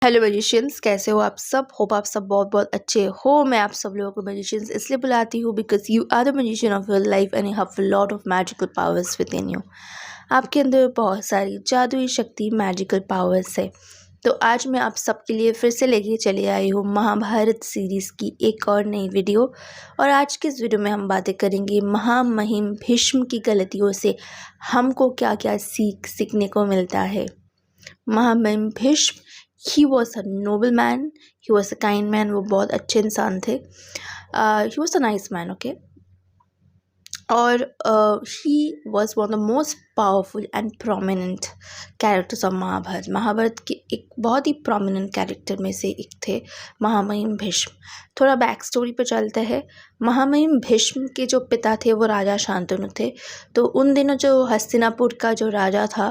Hello magicians, कैसे हो आप सब। होप आप सब बहुत बहुत अच्छे हो। मैं आप सब लोगों को मैजिशियंस इसलिए बुलाती हूँ because you are the magician of your life and you have a lot of magical powers within you. आपके अंदर बहुत सारी जादुई शक्ति, मैजिकल पावर्स है। तो आज मैं आप सबके लिए फिर से लेके चली आई हूँ महाभारत सीरीज़ की एक और नई वीडियो। और आज की इस वीडियो में हम बातें करेंगे महामहिम भीष्म की गलतियों से हमको क्या क्या सीखने को मिलता है। महामहिम Bhishma, he was a noble man, he was a kind man. वो बहुत अच्छे इंसान थे। He was a nice man, okay. और he was one of the most powerful and prominent characters of Mahabharata. Mahabharata के एक बहुत ही प्रोमिनेंट कैरेक्टर में से एक थे महामहिम भीष्म। थोड़ा बैक स्टोरी पर चलते हैं। महामहिम भीष्म के जो पिता थे वो राजा शांतनु थे। तो उन दिनों जो हस्तिनापुर का जो राजा था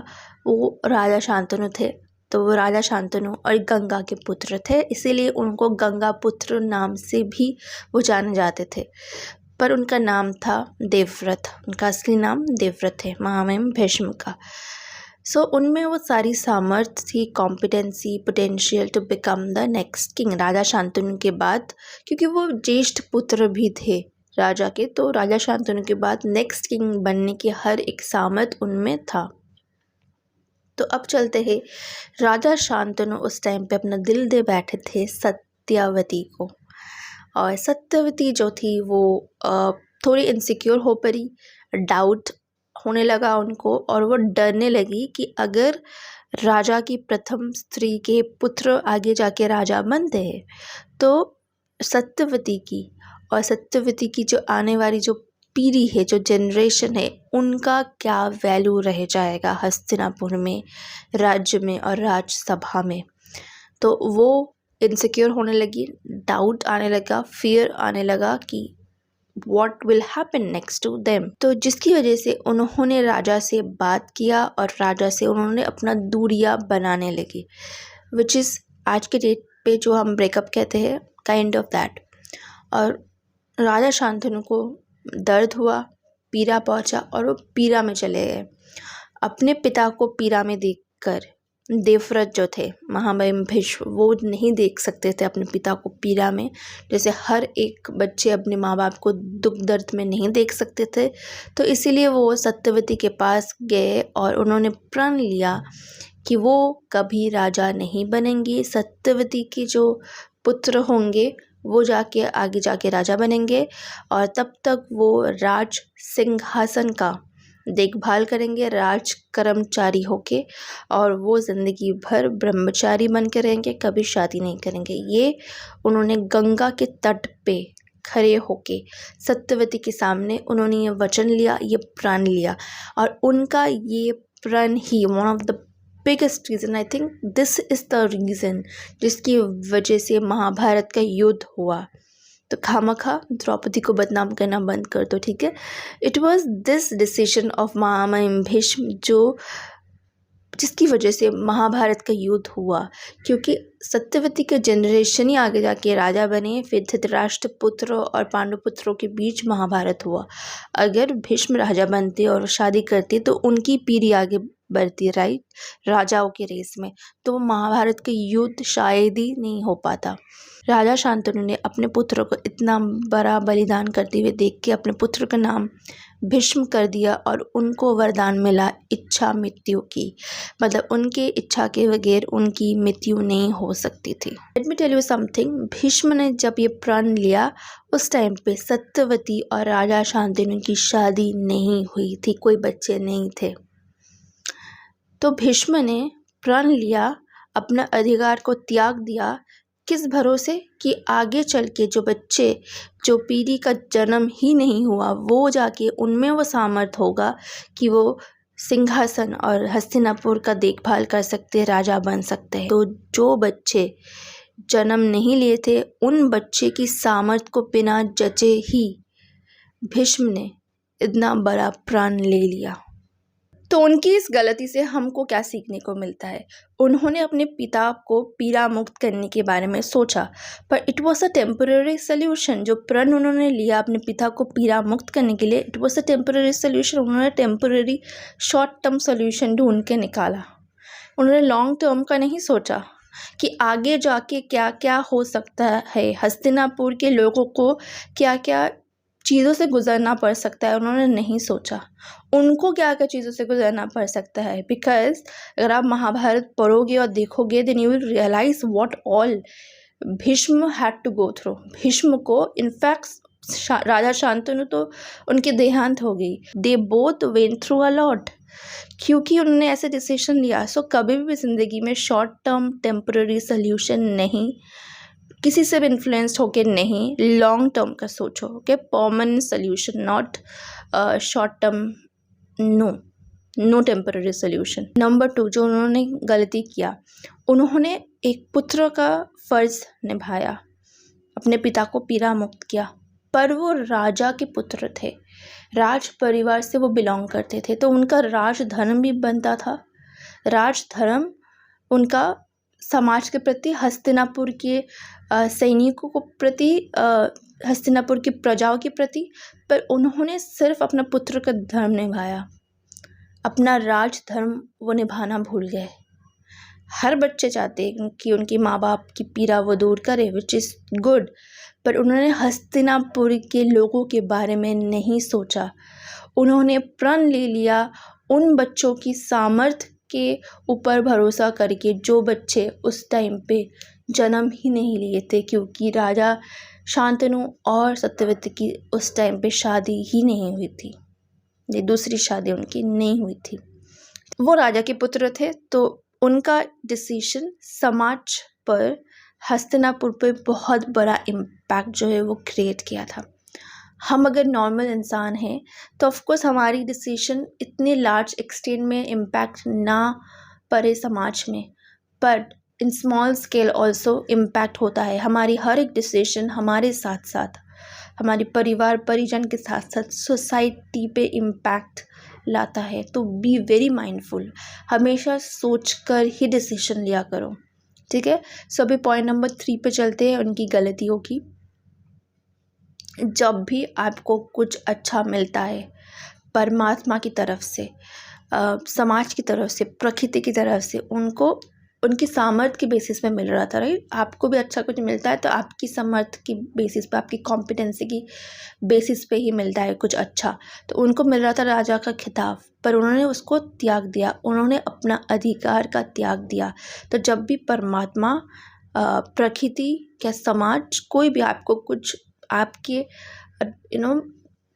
वो राजा शांतनु थे। तो वो राजा शांतनु और गंगा के पुत्र थे, इसीलिए उनको गंगा पुत्र नाम से भी वो जाने जाते थे। पर उनका नाम था देवव्रत, उनका असली नाम देवव्रत थे महामहिम भीष्म का। सो उनमें वो सारी सामर्थ्य थी, competency, potential to become the next king राजा शांतनु के बाद, क्योंकि वो ज्येष्ठ पुत्र भी थे राजा के। तो राजा शांतनु के बाद नेक्स्ट किंग बनने की हर एक सामर्थ्य उनमें था। तो अब चलते हैं। राजा शांतनु उस टाइम पे अपना दिल दे बैठे थे सत्यावती को। और सत्यवती जो थी वो थोड़ी इनसिक्योर हो पड़ी, डाउट होने लगा उनको, और वो डरने लगी कि अगर राजा की प्रथम स्त्री के पुत्र आगे जाके राजा बनते हैं तो सत्यवती की जो आने वाली जो पीढ़ी है, जो जनरेशन है, उनका क्या वैल्यू रह जाएगा हस्तिनापुर में, राज्य में और राजसभा में। तो वो इनसिक्योर होने लगी, डाउट आने लगा, फियर आने लगा कि what will happen next to them. तो जिसकी वजह से उन्होंने राजा से बात किया और राजा से उन्होंने अपना दूरियां बनाने लगी, विच इज़ आज के डेट पे जो हम ब्रेकअप कहते हैं, काइंड ऑफ दैट। और राजा शांतनु को दर्द हुआ, पीड़ा पहुंचा और वो पीड़ा में चले गए। अपने पिता को पीड़ा में देखकर देवव्रत जो थे महामहिम भीष्म, वो नहीं देख सकते थे अपने पिता को पीड़ा में। जैसे हर एक बच्चे अपने माँ बाप को दुख दर्द में नहीं देख सकते थे, तो इसीलिए वो सत्यवती के पास गए और उन्होंने प्रण लिया कि वो कभी राजा नहीं बनेंगी। सत्यवती के जो पुत्र होंगे वो जाके आगे जाके राजा बनेंगे, और तब तक वो राज सिंहासन का देखभाल करेंगे, राज कर्मचारी होके, और वो ज़िंदगी भर ब्रह्मचारी बन के रहेंगे, कभी शादी नहीं करेंगे। ये उन्होंने गंगा के तट पे खड़े होके सत्यवती के सामने उन्होंने ये वचन लिया, ये प्रण लिया। और उनका ये प्रण ही one of the biggest reason, I think this is the reason जिसकी वजह से महाभारत का युद्ध हुआ। तो खामखा द्रौपदी को बदनाम करना बंद कर दो, ठीक है। It was this decision of महामहिम भीष्म जिसकी वजह से महाभारत का युद्ध हुआ, क्योंकि सत्यवती के जनरेशन ही आगे जाके राजा बने। फिर धृतराष्ट्र पुत्र और पांडु पुत्रों के बीच महाभारत हुआ। अगर भीष्म राजा बनते और शादी करते तो उनकी पीढ़ी आगे बढ़ती, राइट, राजाओं के रेस में, तो महाभारत का युद्ध शायद ही नहीं हो पाता। राजा शांतनु ने अपने पुत्र को इतना बड़ा बलिदान करते हुए देख के अपने पुत्र का नाम भीष्म कर दिया, और उनको वरदान मिला इच्छा मृत्यु की। मतलब उनके इच्छा के बगैर उनकी मृत्यु नहीं हो सकती थी। Let me tell you something, Bhishma ने जब ये प्रण लिया उस टाइम पे सत्यवती और राजा शांतनु की शादी नहीं हुई थी, कोई बच्चे नहीं थे। तो भीष्म ने प्रण लिया, अपना अधिकार को त्याग दिया, किस भरोसे कि आगे चल के जो बच्चे, जो पीढ़ी का जन्म ही नहीं हुआ, वो जाके उनमें वो सामर्थ्य होगा कि वो सिंहासन और हस्तिनापुर का देखभाल कर सकते, राजा बन सकते हैं। तो जो बच्चे जन्म नहीं लिए थे, उन बच्चे की सामर्थ्य को बिना जचे ही भीष्म ने इतना बड़ा प्रण ले लिया। तो उनकी इस गलती से हमको क्या सीखने को मिलता है। उन्होंने अपने पिता को पीड़ा मुक्त करने के बारे में सोचा, पर it was a temporary solution. जो प्रण उन्होंने लिया अपने पिता को पीड़ा मुक्त करने के लिए, it was a temporary solution. उन्होंने टेम्पररी शॉर्ट टर्म सोल्यूशन ढूंढ के निकाला, उन्होंने लॉन्ग टर्म का नहीं सोचा। कि आगे जाके क्या क्या हो सकता है, हस्तिनापुर के लोगों को क्या क्या चीज़ों से गुजरना पड़ सकता है, उन्होंने नहीं सोचा उनको क्या क्या चीज़ों से गुजरना पड़ सकता है। बिकॉज अगर आप महाभारत पढ़ोगे और देखोगे then you will realise what all Bhishma had to go through. Bhishma को इनफैक्ट राजा शांतनु तो उनके देहांत हो गई। They both went through a lot क्योंकि उन्होंने ऐसे डिसीजन लिया। सो कभी भी ज़िंदगी में शॉर्ट टर्म टेम्पररी सोल्यूशन नहीं, किसी से भी इन्फ्लुएंस्ड होके नहीं, लॉन्ग टर्म का सोचो। Okay, permanent solution, not short term, no temporary solution. Number 2 जो उन्होंने गलती किया, उन्होंने एक पुत्र का फर्ज निभाया, अपने पिता को पीड़ा मुक्त किया, पर वो राजा के पुत्र थे, राज परिवार से वो बिलोंग करते थे, तो उनका राज धर्म भी बनता था। राज धर्म उनका समाज के प्रति, हस्तिनापुर के सैनिकों को प्रति, हस्तिनापुर की प्रजाओं के प्रति, पर उन्होंने सिर्फ अपना पुत्र का धर्म निभाया, अपना राज धर्म वो निभाना भूल गए। हर बच्चे चाहते हैं कि उनके माँ बाप की पीड़ा वो दूर करे, विच इज़ गुड, पर उन्होंने हस्तिनापुर के लोगों के बारे में नहीं सोचा। उन्होंने प्रण ले लिया उन बच्चों की सामर्थ्य के ऊपर भरोसा करके जो बच्चे उस टाइम पे जन्म ही नहीं लिए थे, क्योंकि राजा शांतनु और सत्यवती की उस टाइम पे शादी ही नहीं हुई थी, ये दूसरी शादी उनकी नहीं हुई थी। वो राजा के पुत्र थे, तो उनका डिसीजन समाज पर, हस्तिनापुर पे बहुत बड़ा इम्पैक्ट जो है वो क्रिएट किया था। हम अगर नॉर्मल इंसान हैं तो ऑफकोर्स हमारी डिसीजन इतने लार्ज एक्सटेंट में इम्पैक्ट ना पड़े समाज में, but in small scale also impact होता है। हमारी हर एक डिसीजन हमारे साथ साथ, हमारे परिवार परिजन के साथ साथ सोसाइटी पे इम्पैक्ट लाता है। तो बी वेरी माइंडफुल, हमेशा सोचकर ही डिसीजन लिया करो, ठीक है। सो अभी पॉइंट नंबर 3 पे चलते हैं, उनकी गलतियों की। जब भी आपको कुछ अच्छा मिलता है परमात्मा की तरफ से, समाज की तरफ से, प्रकृति की तरफ से, उनको उनकी सामर्थ्य के बेसिस पे मिल रहा था, राइट। आपको भी अच्छा कुछ मिलता है तो आपकी सामर्थ्य की बेसिस पे, आपकी कॉम्पिटेंसी की बेसिस पे ही मिलता है कुछ अच्छा। तो उनको मिल रहा था राजा का खिताब, पर उन्होंने उसको त्याग दिया, उन्होंने अपना अधिकार का त्याग दिया। तो जब भी परमात्मा, प्रकृति या समाज, कोई भी आपको कुछ आपके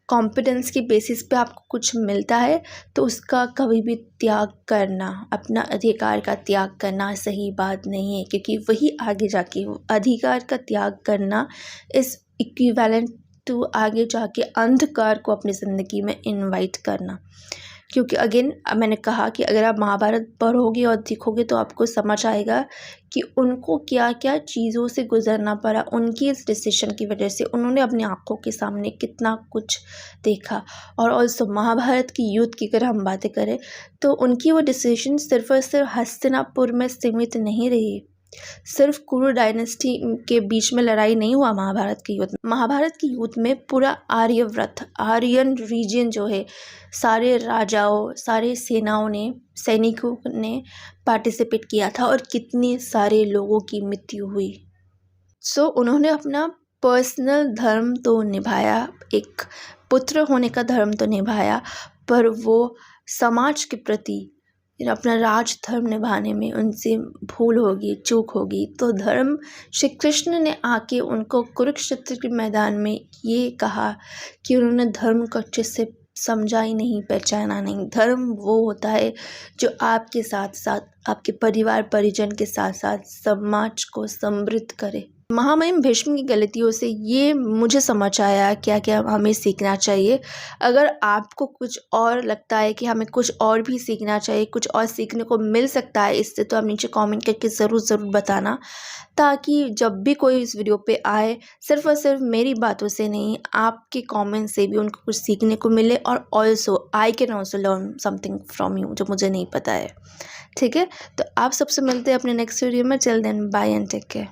कॉम्पिटेंस की बेसिस पे आपको कुछ मिलता है तो उसका कभी भी त्याग करना, अपना अधिकार का त्याग करना सही बात नहीं है, क्योंकि वही आगे जाके अधिकार का त्याग करना इस इक्विवेलेंट टू आगे जाके अंधकार को अपनी ज़िंदगी में इनवाइट करना। क्योंकि अगेन मैंने कहा कि अगर आप महाभारत पढ़ोगे और दिखोगे तो आपको समझ आएगा कि उनको क्या क्या चीज़ों से गुजरना पड़ा, उनकी इस डिसीजन की वजह से। उन्होंने अपनी आँखों के सामने कितना कुछ देखा। और ऑल्सो महाभारत की युद्ध की अगर हम बातें करें तो उनकी वो डिसीजन सिर्फ और सिर्फ हस्तिनापुर में सीमित नहीं रही, सिर्फ कुरु डायनेस्टी के बीच में लड़ाई नहीं हुआ महाभारत के युद्ध। महाभारत की युद्ध में पूरा आर्यव्रत, आर्यन रीजन जो है, सारे राजाओं, सारे सेनाओं ने, सैनिकों ने पार्टिसिपेट किया था और कितने सारे लोगों की मृत्यु हुई। सो उन्होंने अपना पर्सनल धर्म तो निभाया, एक पुत्र होने का धर्म तो निभाया, पर वो समाज के प्रति अपना राज धर्म निभाने में उनसे भूल होगी, चूक होगी। तो धर्म, श्री कृष्ण ने आके उनको कुरुक्षेत्र के मैदान में ये कहा कि उन्होंने धर्म को अच्छे से समझा ही नहीं, पहचाना नहीं। धर्म वो होता है जो आपके साथ साथ आपके परिवार परिजन के साथ साथ समाज को समृद्ध करे। महामहिम भीष्म की गलतियों से ये मुझे समझ आया क्या क्या हमें सीखना चाहिए। अगर आपको कुछ और लगता है कि हमें कुछ और भी सीखना चाहिए, कुछ और सीखने को मिल सकता है इससे, तो आप नीचे कमेंट करके ज़रूर बताना, ताकि जब भी कोई इस वीडियो पे आए सिर्फ और सिर्फ मेरी बातों से नहीं, आपके कमेंट से भी उनको कुछ सीखने को मिले। और also I can also learn something from you जो मुझे नहीं पता है, ठीक है। तो आप सबसे मिलते हैं अपने नेक्स्ट वीडियो में। Till then bye and take care.